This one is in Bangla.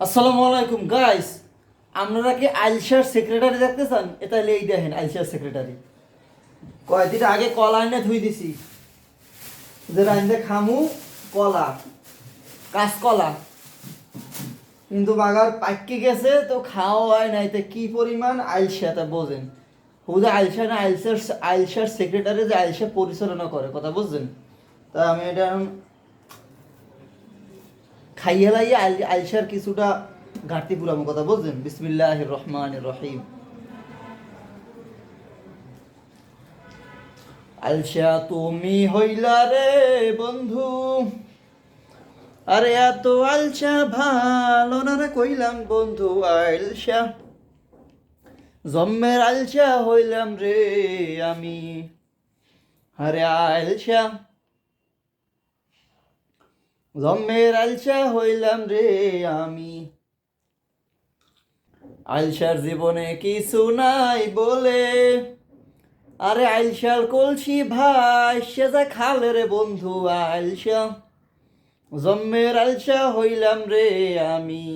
আসসালামু আলাইকুম গাইস। আপনারা কি আইলশার সেক্রেটারি দেখতে চান? এটা এই দেখেন আইলশার সেক্রেটারি। কয়দিন আগে কলা এনে ধুই দিছি, যে রাইন্দে খামু কলা, কাঁচকলা, কিন্তু বাগার পাইকে গেছে তো খাওয়া হয় নাই। তো কি পরিমাণ আইলসা তা বোঝেন। হুদা আইলসা না, আইলসার সেক্রেটারি যে আইলসা পরিচালনা করে, কথা বুঝছেন? তা আমি এটা খাইয়ে লাইয়ে আইলসার কিছুটা ঘাটতি পুরামো, কথা বুঝছেন? বিসমিল্লাহির রহমানির রহিম। আলসা তুমি হইলা রে বন্ধু, আরে এত আলসা ভালো না রে কইলাম বন্ধু। আলসা জম্মের আলসা হইলাম রে আমি, আরে আলসা জম্মের আলসা হইলাম রে আমি। আলসার জীবনে কিছু নাই বলে, আরে আলসার কলসি ভাই সে যা খালে রে বন্ধু। আলসা জম্মের আলসা হইলাম রে আমি।